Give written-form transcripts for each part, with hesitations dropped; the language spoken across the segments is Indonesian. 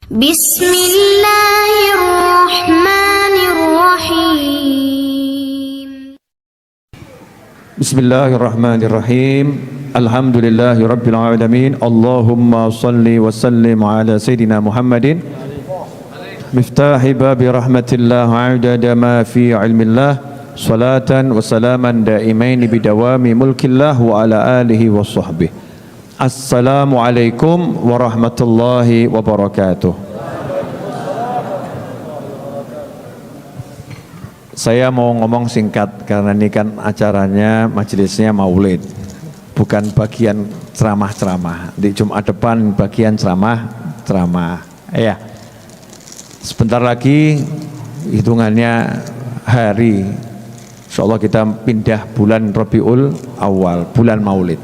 Bismillahirrahmanirrahim. Bismillahirrahmanirrahim. Alhamdulillahi rabbil alamin. Allahumma salli wa sallim ala sayyidina Muhammadin miftahi babi rahmatillah adada ma fi ilmillah, salatan wa salaman daimain bidawami mulkillah wa ala alihi wa sahbihi. Assalamualaikum warahmatullahi wabarakatuh. Saya mau ngomong singkat karena ini kan acaranya majelisnya maulid, bukan bagian ceramah-ceramah. Di Jumat depan bagian ceramah-ceramah. Ya, sebentar lagi hitungannya hari, insyaallah kita pindah bulan Rabiul Awal, bulan maulid.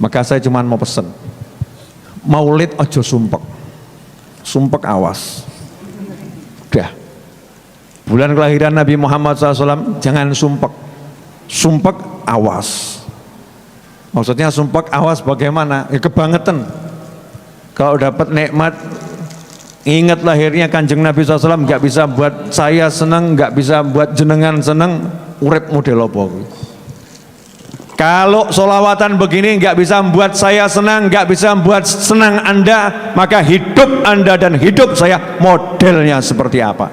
Maka saya cuma mau pesen, maulid ojo sumpek, sumpek awas. Udah, bulan kelahiran Nabi Muhammad SAW jangan sumpek, sumpek awas. Maksudnya sumpek awas bagaimana? Ya kebangetan. Kalau dapat nikmat, ingat lahirnya Kanjeng Nabi SAW, nggak bisa buat saya senang, nggak bisa buat jenengan senang, urip model apa? Kalau solawatan begini nggak bisa membuat saya senang, nggak bisa membuat senang Anda, maka hidup Anda dan hidup saya modelnya seperti apa?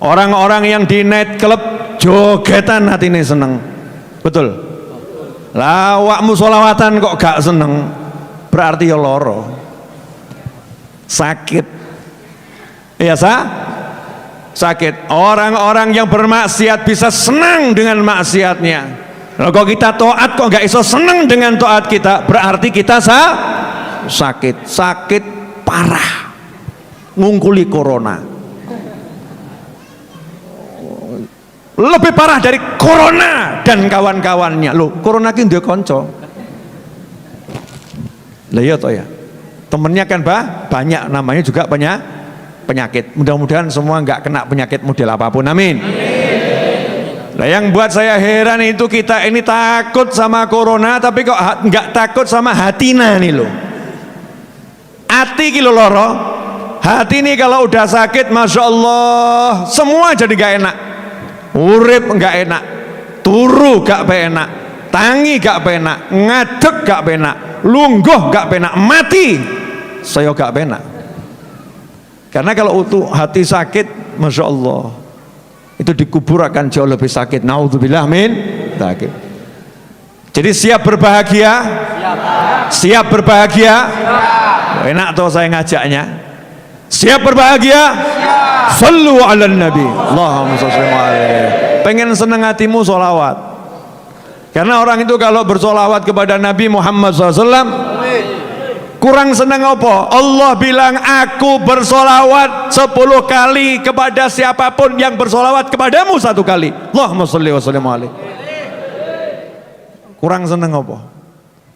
Orang-orang yang di night club jogetan hati ini seneng, betul? Lawakmu solawatan kok gak seneng, berarti ya loro, sakit, ya sakit. Orang-orang yang bermaksiat bisa senang dengan maksiatnya. Kalau kita taat kok gak iso seneng dengan taat kita, berarti kita sakit parah, ngungkuli corona. Lebih parah dari corona dan kawan-kawannya. Loh, corona ki ndek kanca. Lah iya toh ya. Temennya kan banyak, namanya juga penyakit. Mudah-mudahan semua nggak kena penyakit model apapun. Amin. Nah, yang buat saya heran itu kita ini takut sama corona tapi kok nggak takut sama hatina nih loh. Hati kilo loro. Hati ini kalau udah sakit, masya Allah, semua jadi gak enak. Urip gak enak, turu gak penak, tangi gak penak, ngadeg gak penak, lungguh gak penak, mati saya gak penak. Karena kalau utuh hati sakit, masya Allah, itu dikubur akan jauh lebih sakit. Naudzubillah min sakit. Jadi siap berbahagia? Siap berbahagia? Enak tuh saya ngajaknya. Siap berbahagia? Sallu ala nabi. Allahumma shalli alaihi. Pengen seneng hatimu sholawat. Karena orang itu kalau bersolawat kepada Nabi Muhammad SAW, kurang seneng apa? Allah bilang aku bersolawat 10 kali kepada siapapun yang bersolawat kepadamu 1 kali. Allahumma shalli wa sallim alaihi. Kurang seneng apa?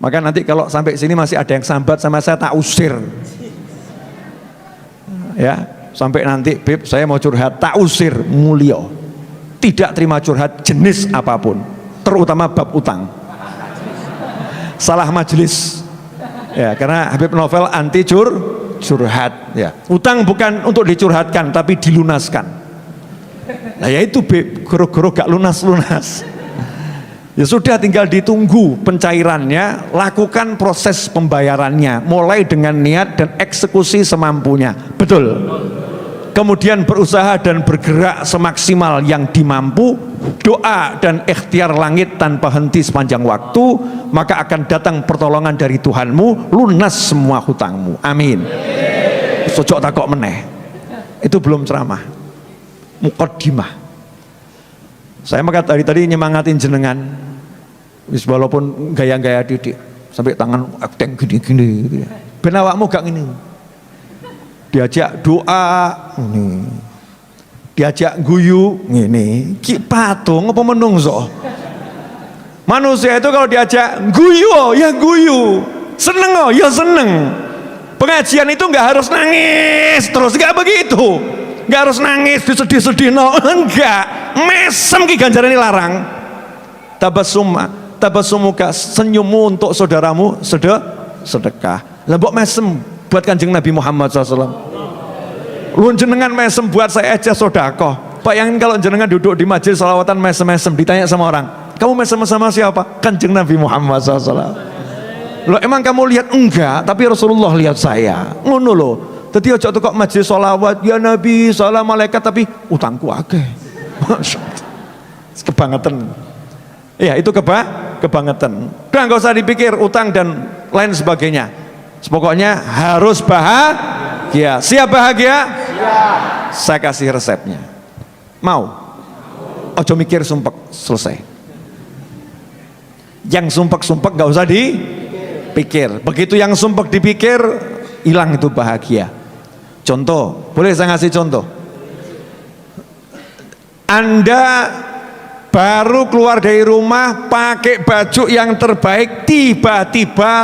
Maka nanti kalau sampai sini masih ada yang sambat sama saya, tak usir. Ya, sampai nanti Beb saya mau curhat, tak usir, mulio, tidak terima curhat jenis apapun, terutama bab utang, salah majelis ya, karena Habib Novel anti curhat ya. Utang bukan untuk dicurhatkan tapi dilunaskan. Nah ya itu Beb, goro-goro gak lunas-lunas ya sudah, tinggal ditunggu pencairannya, lakukan proses pembayarannya mulai dengan niat dan eksekusi semampunya, betul. Kemudian berusaha dan bergerak semaksimal yang dimampu, doa dan ikhtiar langit tanpa henti sepanjang waktu, maka akan datang pertolongan dari Tuhanmu, lunas semua hutangmu. Amin. Sojok takok meneh, itu belum ceramah, mukaddimah. Saya maka tadi nyemangatin jenengan, walaupun gaya-gaya didik, sampai tangan akting gini-gini, ben awakmu gak gini. Diajak doa ini, diajak guyu ini, ki patung apa menungso. Manusia itu kalau diajak guyu ya guyu, seneng ya seneng. Pengajian itu nggak harus nangis terus, nggak begitu, nggak harus nangis disedih-sedih, no, enggak. Mesem ki ganjaran ini larang. Tabasumuka, senyummu untuk saudaramu sedekah. Lah mbok mesem buat Kanjeng Nabi Muhammad SAW. Lu jenengan mesem buat saya aja sodakoh. Bayangin kalau jenengan duduk di majelis salawatan mesem-mesem, ditanya sama orang, kamu mesem sama siapa? Kanjeng Nabi Muhammad SAW. Loh emang kamu lihat? Enggak, tapi Rasulullah lihat saya. Ngono loh. Jadi ojo tuh kok majelis salawat, ya Nabi, salam malaikat, tapi utangku akeh. Kebangetan. Ya itu kebangetan. Udah nggak usah dipikir utang dan lain sebagainya. Pokoknya harus bahagia. Siap bahagia? Siap. Saya kasih resepnya. Mau? Ojo mikir sumpek, selesai. Yang sumpek-sumpek nggak usah dipikir. Begitu yang sumpek dipikir, hilang itu bahagia. Contoh, boleh saya ngasih contoh? Anda baru keluar dari rumah pakai baju yang terbaik, tiba-tiba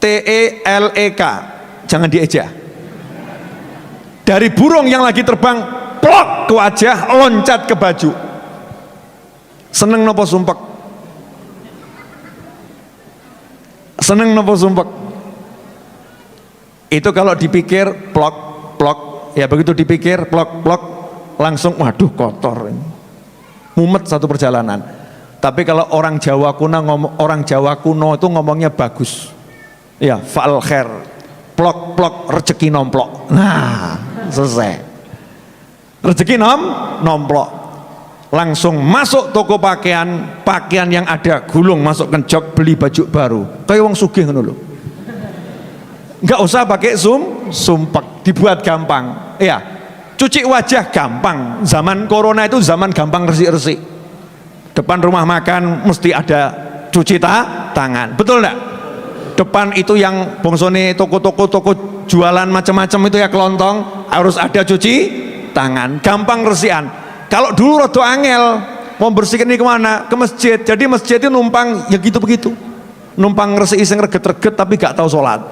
TELEK, jangan dieja, dari burung yang lagi terbang plok ke wajah, loncat ke baju. Seneng nopo sumpek? Seneng nopo sumpek? Itu kalau dipikir plok plok, ya begitu dipikir plok plok langsung waduh kotor ini, mumet satu perjalanan. Tapi kalau orang Jawa kuno itu ngomongnya bagus, ya fa'al khair, plok plok rezeki nomplok. Nah selesai, rezeki nomplok. Langsung masuk toko pakaian yang ada gulung, masuk ke jok beli baju baru kayak wong sugih ngono lho. Nggak usah pakai sumpek, dibuat gampang. Ya, cuci wajah gampang. Zaman corona itu zaman gampang resik-resik. Depan rumah makan mesti ada cuci tangan, betul enggak? Depan itu yang bongsone toko jualan macam-macam itu ya kelontong, harus ada cuci tangan, gampang resikan. Kalau dulu rada angel, mau bersihkan ini kemana? Ke masjid. Jadi masjid itu numpang ya gitu begitu, numpang resik iseng reget-reget tapi gak tahu sholat.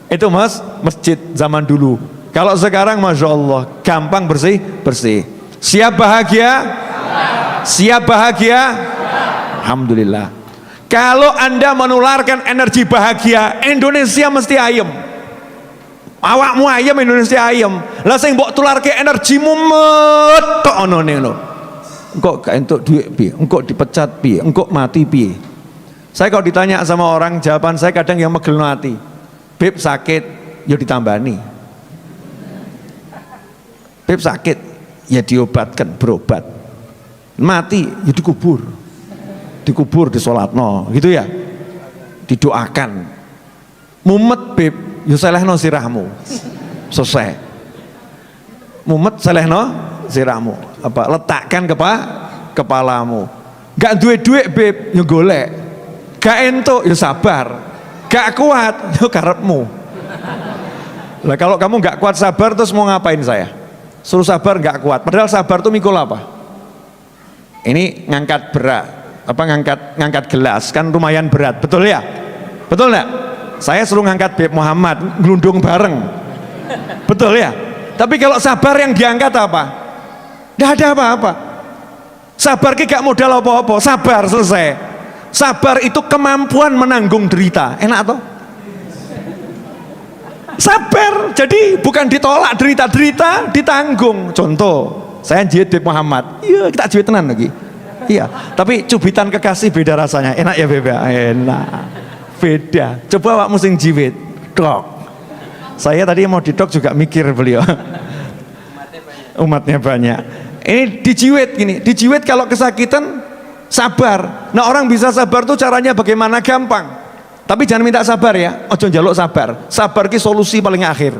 Itu masjid zaman dulu. Kalau sekarang Masya Allah gampang bersih. Siap bahagia? Siap bahagia? Alhamdulillah. Kalau Anda menularkan energi bahagia, Indonesia mesti ayem. Awakmu ayem, Indonesia ayem. Lah sing mbok tularke energimu metok onone ngono. Engko gak entuk duit piye? Engko dipecat piye? Engko mati piye? Saya kalau ditanya sama orang, jawaban saya kadang yang megelno hati. Beb sakit, ya ditambani. Beb sakit, ya diobatkan, berobat. Mati, ya dikubur, disolatno, gitu ya. Didoakan. Mumet beb, ya selehno sirahmu. Selesai. Mumet selehno sirahmu. Apa? Letakkan kepalamu. Gak duit beb, ya golek. Gak entuk, ya sabar. Gak kuat, itu karepmu. Lah kalau kamu gak kuat sabar terus mau ngapain saya? Suruh sabar gak kuat. Padahal sabar tuh mikul apa? Ini ngangkat berat, ngangkat gelas kan lumayan berat, betul ya? Betul enggak? Saya suruh ngangkat Beb Muhammad, gelundung bareng. Betul ya? Tapi kalau sabar yang diangkat apa? Nggak ada apa-apa. Sabar ki gak modal apa-apa, sabar selesai. Sabar itu kemampuan menanggung derita. Enak toh? Sabar, jadi bukan ditolak derita-derita, ditanggung. Contoh, saya jihad Beb Muhammad. Iya, kita jihad tenan lagi. Iya, tapi cubitan kekasih beda rasanya. Enak ya Beb? Enak. Beda. Coba awakmu sing jihad. Dok. Saya tadi mau didok juga mikir beliau. Umatnya banyak. Ini dijiwet gini, dijiwet kalau kesakitan sabar. Nah orang bisa sabar tuh caranya bagaimana? Gampang. Tapi jangan minta sabar ya, ojo njaluk sabar. Sabar ki solusi paling akhir.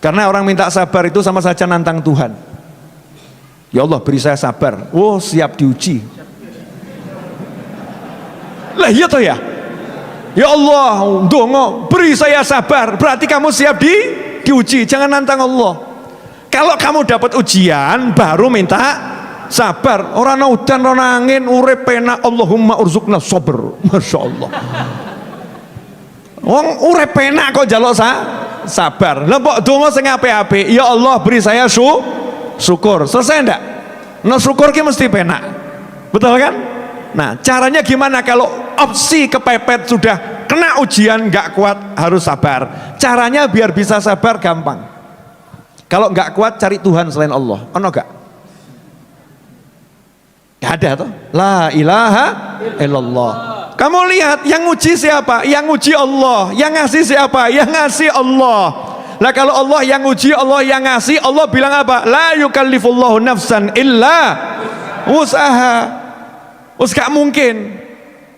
Karena orang minta sabar itu sama saja nantang Tuhan. Ya Allah beri saya sabar. Oh siap diuji. Lah iya toh ya. Ya Allah, dongo beri saya sabar. Berarti kamu siap diuji. Jangan nantang Allah. Kalau kamu dapat ujian baru minta sabar. Orang udan, orang angin, urip penak. Allahumma urzukna sabr. Masya Allah. Wong urip penak kok njaluk sabar. Lah mbok donga sing apik-apik. Ya Allah beri saya syukur. Selesai ndak? Nah syukur ki mesti penak. Betul kan? Nah caranya gimana kalau opsi kepepet sudah kena ujian nggak kuat harus sabar. Caranya biar bisa sabar gampang. Kalau nggak kuat cari Tuhan selain Allah. Ono nggak? Nggak ada tuh. La ilaha illallah. Kamu lihat yang uji siapa? Yang uji Allah. Yang ngasih siapa? Yang ngasih Allah. Lah kalau Allah yang uji, Allah yang ngasih, Allah bilang apa? La yukallifullahu nafsan illa usaha. Gak mungkin.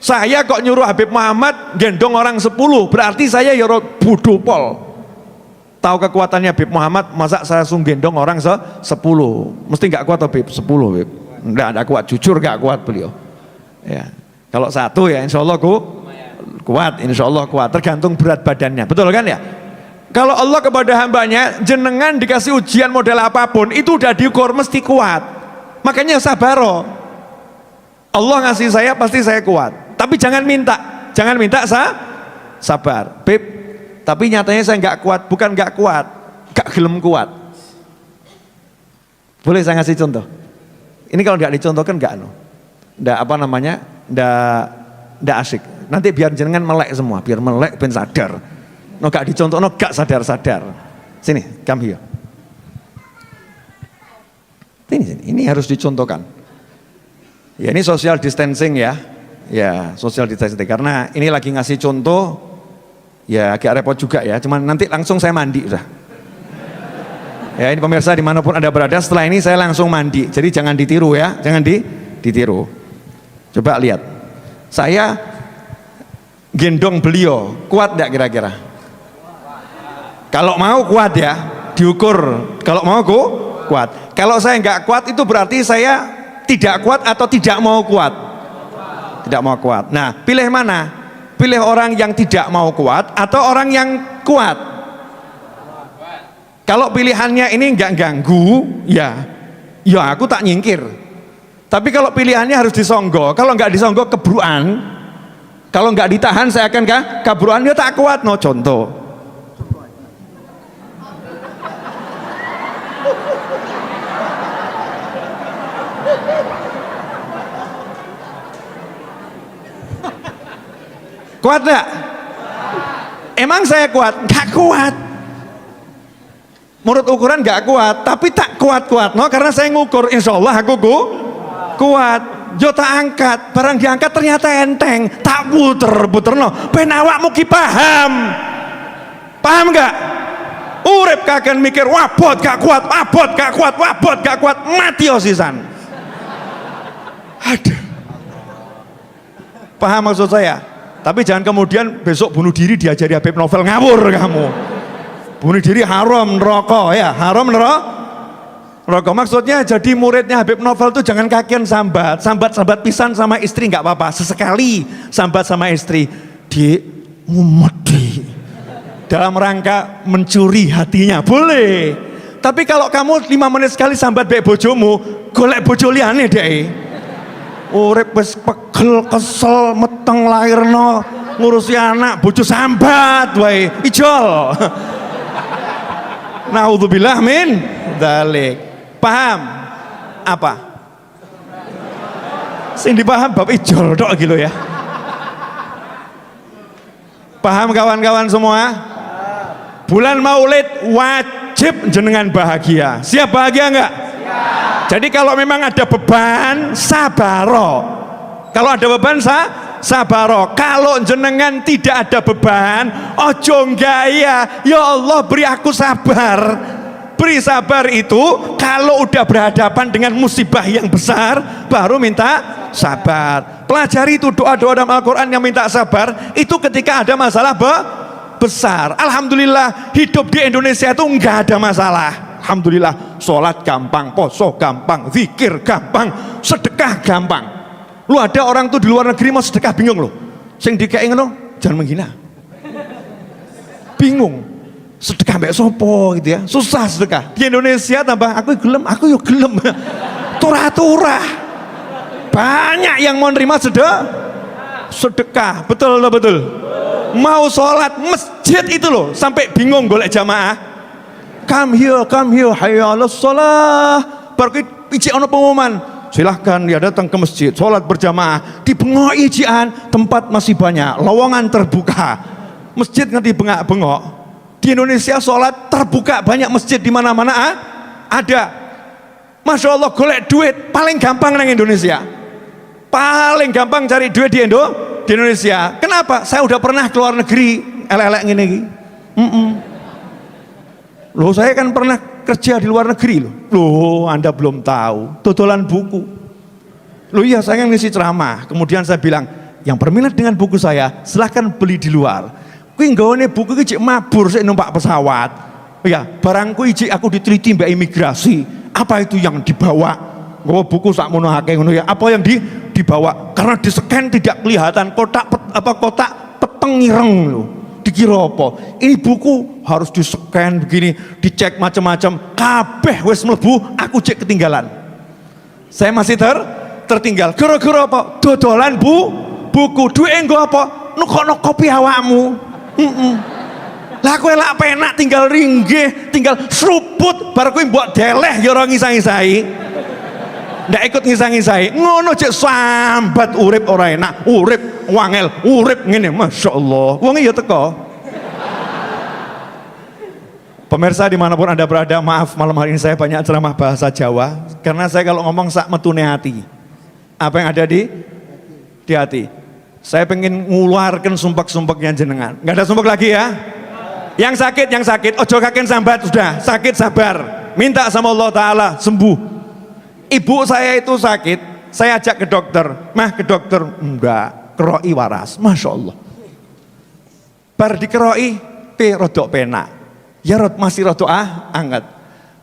Saya kok nyuruh Habib Muhammad gendong orang 10, berarti saya ya bodoh pol. Tahu kekuatannya Habib Muhammad, masa saya langsung gendong orang 10? Mesti nggak kuat Habib, 10 Habib. Nggak kuat, jujur nggak kuat beliau. Ya. Kalau 1 ya insya Allah kuat, insya Allah kuat, tergantung berat badannya, betul kan ya? Kalau Allah kepada hambanya, jenengan dikasih ujian model apapun, itu udah diukur mesti kuat. Makanya sabaro. Allah ngasih saya pasti saya kuat. Tapi jangan minta sabar, Beb. Tapi nyatanya saya nggak kuat, bukan nggak kuat, nggak gelem kuat. Boleh saya ngasih contoh? Ini kalau nggak dicontohkan nggak apa namanya, nggak asik. Nanti biar jenengan melek semua, biar melek ben sadar. No gak dicontoh, no gak sadar. Sini, come here. Ini harus dicontohkan. Ya ini social distancing ya. Ya social distancing. Karena ini lagi ngasih contoh, ya agak repot juga ya. Cuman nanti langsung saya mandi udah. Ya ini pemirsa dimanapun Anda berada, setelah ini saya langsung mandi. Jadi jangan ditiru ya, jangan ditiru. Coba lihat. Saya gendong beliau, kuat gak kira-kira? Kalau mau kuat ya, diukur. Kalau mau kuat. Kalau saya nggak kuat itu berarti saya tidak kuat atau tidak mau kuat. Tidak mau kuat. Nah, pilih mana? Pilih orang yang tidak mau kuat atau orang yang kuat. Kalau pilihannya ini nggak ganggu, ya aku tak nyingkir. Tapi kalau pilihannya harus disonggo, kalau nggak disonggo kebruan, kalau nggak ditahan saya akan kabruan, dia tak kuat. No contoh. Kuat gak? Emang saya kuat? Gak kuat. Menurut ukuran gak kuat, tapi tak kuat-kuat. No, karena saya ngukur, insya Allah aku kuat. Jo tak angkat, barang diangkat ternyata enteng. Tak puter-puter no. Penawak muki paham gak? Urip kaken mikir wabot gak kuat, wabot gak kuat, mati osisan. Aduh. Paham maksud saya? Tapi jangan kemudian besok bunuh diri diajari Habib Novel, ngawur kamu. Bunuh diri haram neraka ya, haram neraka. Maksudnya jadi muridnya Habib Novel tuh jangan kakian sambat pisan sama istri nggak apa-apa, sesekali sambat sama istri di umedi dalam rangka mencuri hatinya boleh. Tapi kalau kamu 5 menit sekali sambat baik bojomu, golek bojo liyane deh. Urip wis pegel, kesel, meteng lairno, ngurusi anak, bojo sambat wae, ijol. Naudzubillah min dzalik. Paham? Apa? Sing dipaham bab ijol tok gitu ya. Paham kawan-kawan semua? Bulan Maulid wajib jenengan bahagia. Siap bahagia enggak? Jadi kalau memang ada beban, sabaro. Kalau ada beban, sabaro. Kalau jenengan tidak ada beban, ojo gaya. Ya Allah beri aku sabar. Beri sabar itu kalau udah berhadapan dengan musibah yang besar, baru minta sabar. Pelajari itu doa-doa dalam Al-Quran yang minta sabar. Itu ketika ada masalah besar. Alhamdulillah hidup di Indonesia itu enggak ada masalah. Alhamdulillah, sholat gampang, poso gampang, zikir gampang, sedekah gampang. Lu ada orang tuh di luar negeri mau sedekah bingung loh. Sing dikei ngono, jangan menghina. Bingung. Sedekah mbek sopo gitu ya. Susah sedekah. Di Indonesia tambah aku yo gelem. Turah-turah. Banyak yang mau nerima sedekah. Betul. Mau sholat masjid itu loh sampai bingung golek jamaah. Come here, hayya 'alas shalah. Baru ijik ono pengumuman, silahkan ya datang ke masjid, sholat berjamaah. Di bengok ijian, tempat masih banyak, lowongan terbuka. Masjid ngerti bengak-bengok. Di Indonesia sholat terbuka, banyak masjid di mana-mana ada. Masya Allah, golek duit paling gampang nang Indonesia. Paling gampang cari duit di Indonesia. Kenapa? Saya udah pernah keluar negeri, elek-elek ngene iki. Loh, saya kan pernah kerja di luar negeri loh. Loh, Anda belum tahu. Dodolan buku. Loh iya, saya ngisi ceramah. Kemudian saya bilang, yang berminat dengan buku saya, silahkan beli di luar. Kuwi nggone buku iki cek mabur sik numpak pesawat. Ya, barangku iki aku diteliti mbak imigrasi. Apa itu yang dibawa? Nggawa buku sak mono akeh ngono ya. Apa yang dibawa? Karena di scan tidak kelihatan kotak peteng ireng loh. Dikira apa? Ini buku harus di scan begini, dicek macam-macam. Kabeh wis mlebu, aku cek ketinggalan. Saya masih tertinggal. Gara-gara apa? Dodolan buku. Duwe nggo apa? Nukokno kopi awakmu. Lah kowe lak penak tinggal ringgih, tinggal seruput bar kowe mbok deleh ya ora ngisah-ngisahi. Ndak ikut ngisah-ngisahi. Ngono cek sambat urip ora enak, urip wangel, urip ngene. Masyaallah. Wong ya teko. Pemirsa dimanapun Anda berada, maaf malam hari ini saya banyak ceramah bahasa Jawa karena saya kalau ngomong sak metune hati. Apa yang ada di hati. Saya pengen ngeluarkan sumpek-sumpeknya jenengan. Nggak ada sumpek lagi ya. Yang sakit, ojo kaken sambat, sudah sakit sabar. Minta sama Allah Ta'ala sembuh. Ibu saya itu sakit, saya ajak ke dokter. Mah ke dokter, enggak, keroi waras. Masya Allah. Bar dikeroi, rodok penak. Ya masih rodok anget.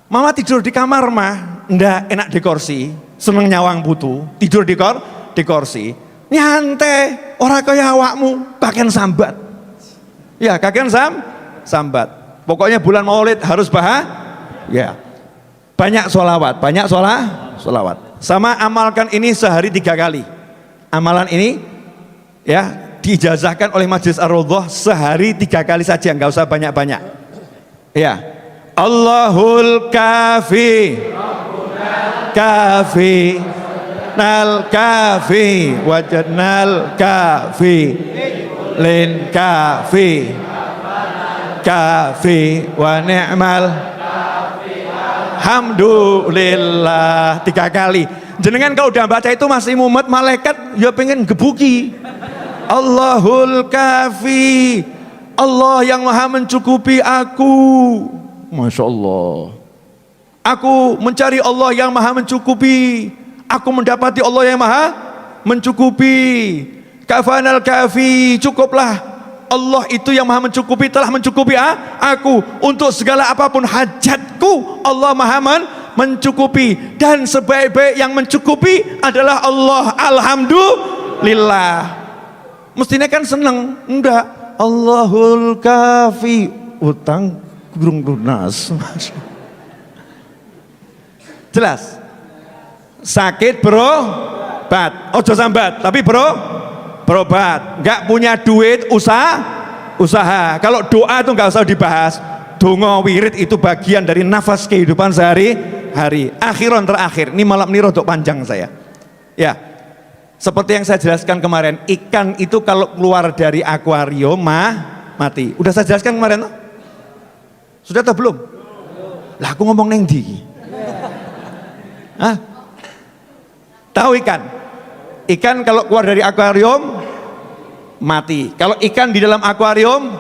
Mama tidur di kamar mah, enggak enak di kursi. Seneng nyawang putu, tidur di kursi. Nyantai, orang kaya awakmu, kakek sambat. Ya kakek sambat. Pokoknya bulan Maulid harus ya. Banyak sholawat. Sama amalkan ini sehari 3 kali. Amalan ini ya diijazahkan oleh Majelis Ar-Raudhah sehari 3 kali saja, nggak usah banyak-banyak. Ya. Allahul kafi. Kafi. Nal kafi wajadnal kafi lin kafi kafi wa ni'mal hamdulillah 3 kali. Jenengan kalau udah baca itu masih mumet, malaikat ya pengen gebuki. Allahul kafi, Allah yang maha mencukupi aku. Masya Allah, aku mencari Allah yang maha mencukupi. Aku mendapati Allah yang maha mencukupi. Kafanal kafi, cukuplah. Allah itu yang maha mencukupi, telah mencukupi aku untuk segala apapun hajatku. Allah maha mencukupi, dan sebaik-baik yang mencukupi adalah Allah. Alhamdulillah. Mestinya kan seneng, enggak. Allahul kafi, utang gurung lunas. Jelas. Sakit berobat, ojo sambat, tapi berobat. Nggak punya duit, usaha. Kalau doa itu nggak usah dibahas. Dongo wirid itu bagian dari nafas kehidupan sehari-hari. Akhiran terakhir, ini malam ini rodok panjang saya. Ya, seperti yang saya jelaskan kemarin, ikan itu kalau keluar dari akuarium mati. Udah saya jelaskan kemarin, toh? Sudah atau belum? Lah aku ngomong neng di. Tahu ikan? Ikan kalau keluar dari akuarium mati. Kalau ikan di dalam akuarium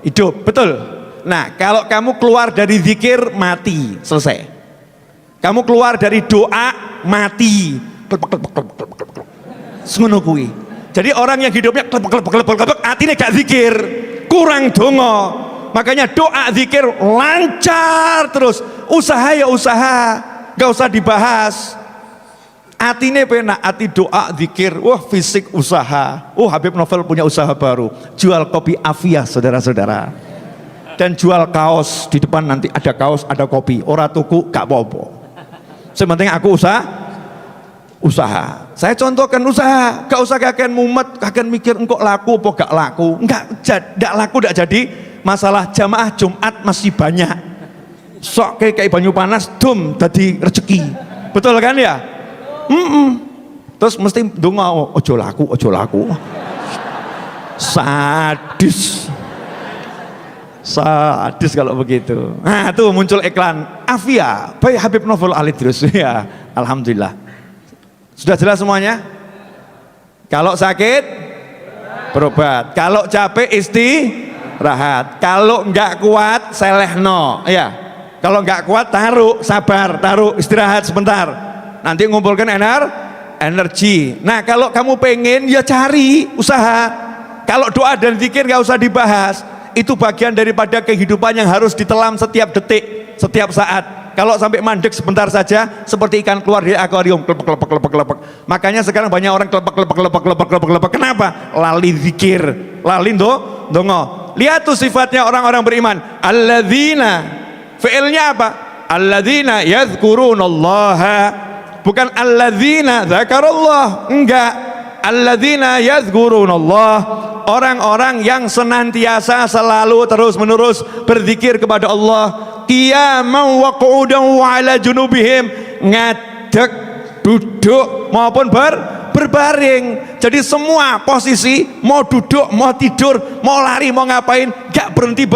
hidup, betul. Nah, kalau kamu keluar dari zikir mati, selesai. Kamu keluar dari doa mati. Ngono kuwi. Jadi orang yang hidupnya klepek artinya gak zikir, kurang dongo. Makanya doa zikir lancar terus. Usaha ya usaha, gak usah dibahas. Atine penak, ati doa, zikir, wah fisik usaha. Oh, Habib Novel punya usaha baru, jual kopi Afia, saudara-saudara. Dan jual kaos, di depan nanti ada kaos, ada kopi. Ora tuku, gak apa-apa. Sementing aku usaha. Saya contohkan usaha, gak usah kakek mumet, kakek mikir engkau laku apa gak laku. Enggak laku, gak jadi masalah. Jamaah Jumat masih banyak. Sok kayak banyu panas, dum, tadi rezeki. Betul kan ya? Terus mesti ndonga, ojo laku. Sadis kalau begitu. Nah, tuh muncul iklan Afia by Habib Novel Al-Idrus. Ya, alhamdulillah. Sudah jelas semuanya? Kalau sakit berobat, kalau capek istirahat, kalau enggak kuat selehno. Ya. Kalau enggak kuat taruh, sabar, taruh, istirahat sebentar. Nanti ngumpulkan energi. Nah, kalau kamu pengen ya cari usaha. Kalau doa dan zikir enggak usah dibahas. Itu bagian daripada kehidupan yang harus ditelam setiap detik, setiap saat. Kalau sampai mandek sebentar saja seperti ikan keluar dari akuarium, kelepek. Makanya sekarang banyak orang kelepek. Kenapa? Lali zikir, lali dongo. Lihat tuh sifatnya orang-orang beriman. Alladzina, fi'ilnya apa? Alladzina yadhkurunallaha. Bukan alladzina dzakarallah, enggak. Alladzina yadhkurunallah. Orang-orang yang senantiasa selalu terus-menerus berzikir kepada Allah, qiyaman wa qu'udan wa ala junubihim, ngadeg, duduk maupun berbaring. Jadi semua posisi, mau duduk, mau tidur, mau lari, mau ngapain, gak berhenti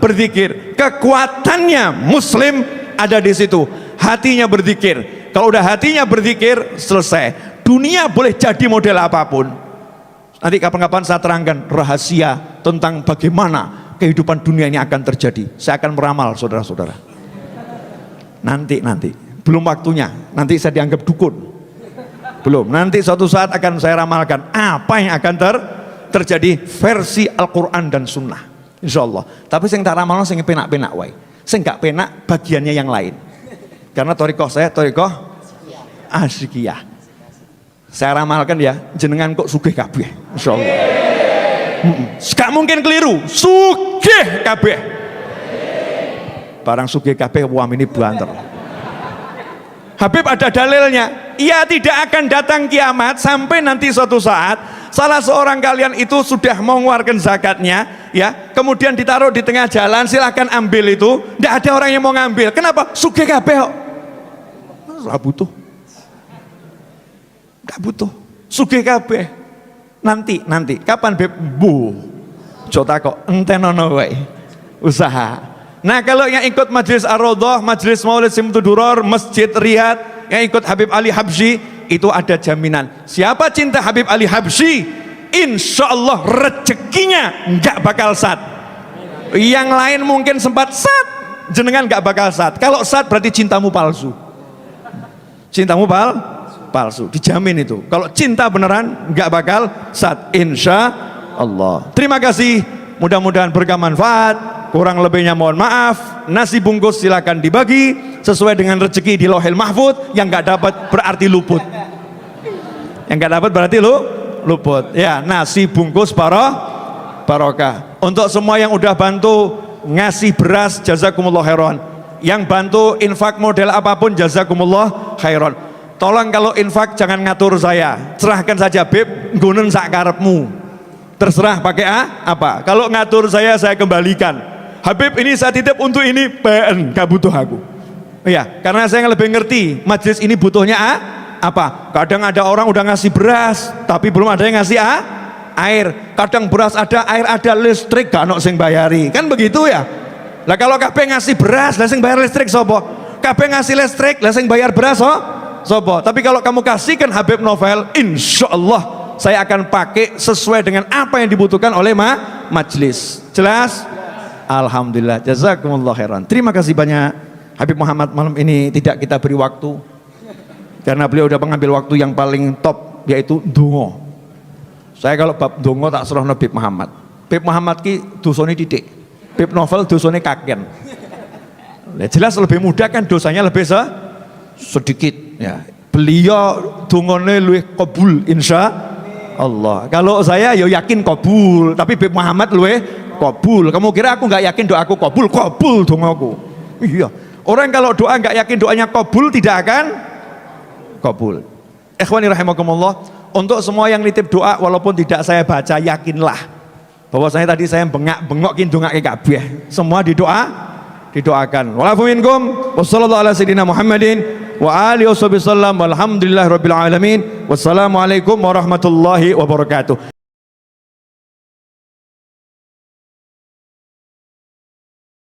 berzikir. Kekuatannya muslim ada di situ, hatinya berzikir. Kalau udah hatinya berzikir, selesai. Dunia boleh jadi model apapun. Nanti kapan-kapan saya terangkan rahasia tentang bagaimana kehidupan dunia ini akan terjadi. Saya akan meramal, saudara-saudara. Nanti belum waktunya. Nanti saya dianggap dukun. Belum. Nanti suatu saat akan saya ramalkan apa yang akan terjadi versi Al-Quran dan Sunnah. Insya Allah. Tapi saya tak ramal, saya penak-penak wae. Saya nggak penak bagiannya yang lain. Karena torikoh saya torikoh asyikiyah. Saya ramalkan ya, jenengan kok sugih kabeh, insyaallah. Gak mungkin keliru, sugih kabeh. Barang sugih kabeh wam ini banter. Habib ada dalilnya. Ia tidak akan datang kiamat sampai nanti suatu saat salah seorang kalian itu sudah mau mengeluarkan zakatnya, ya, kemudian ditaruh di tengah jalan, silahkan ambil itu. Tidak ada orang yang mau ngambil. Kenapa? Sugih kabeh kok. Ora butuh. Gak butuh, sugih kabeh. Nanti kapan Beb? Jota kok entenono wae. Usaha. Nah, kalau yang ikut Majelis Ar-Raudhah, Majelis Maulid Simtuduror, Masjid Riyadh, yang ikut Habib Ali Habsyi, itu ada jaminan. Siapa cinta Habib Ali Habsyi, insya Allah rezekinya nggak bakal sat. Yang lain mungkin sempat sat, jenengan nggak bakal sat. Kalau sat berarti cintamu palsu. Cintamu palsu, dijamin itu. Kalau cinta beneran nggak bakal sat, insya Allah. Terima kasih, mudah-mudahan berkah manfaat. Kurang lebihnya mohon maaf. Nasi bungkus silakan dibagi sesuai dengan rezeki di Lauhil Mahfud. Yang nggak dapat berarti luput. Yang nggak dapat berarti luput. Ya, nasi bungkus barokah. Untuk semua yang udah bantu ngasih beras, jazakumullah khairan. Yang bantu infak model apapun, jazakumullah khairan. Tolong kalau infak jangan ngatur saya, serahkan saja Beb, nggunen sak karepmu. Terserah pakai apa. Kalau ngatur saya kembalikan. Habib ini saya titip untuk ini, PN, gak butuh aku. Iya, karena saya lebih ngerti majelis ini butuhnya apa. Kadang ada orang udah ngasih beras, tapi belum ada yang ngasih air. Kadang beras ada, air ada, listrik gak ono sing bayari. Kan begitu ya. Lah kalau kabeh ngasih beras, lah sing bayar listrik sapa? Kabeh ngasih listrik, lah sing bayar beras sopo. Tapi kalau kamu kasihkan Habib Novel, insya Allah saya akan pakai sesuai dengan apa yang dibutuhkan oleh majelis. Jelas? Alhamdulillah, jazakumullah khairan. Terima kasih banyak. Habib Muhammad malam ini tidak kita beri waktu karena beliau sudah mengambil waktu yang paling top, yaitu dongo. Saya kalau bab dongo tak serah Habib Muhammad. Habib Muhammad ki dosane titik, Habib Novel dosane kaken. Jelas lebih mudah kan, dosanya lebih sedikit ya. Beliau dungane luwih kabul insya Allah. Kalau saya ya yakin kabul, tapi Habib Muhammad luwih kabul. Kamu kira aku nggak yakin doaku kabul? Kabul dongaku. Iya. Orang kalau doa nggak yakin doanya kabul, tidak akan kabul. Ikhwani rahimakumullah, untuk semua yang nitip doa walaupun tidak saya baca, yakinlah bahwa saya tadi saya bengok-bengokin dongake kabeh. Semua didoakan. Walafu minkum wassallallahu ala sayyidina Muhammadin wa alihi wasallam walhamdulillahirabbil alamin. Wassalamualaikum warahmatullahi wabarakatuh.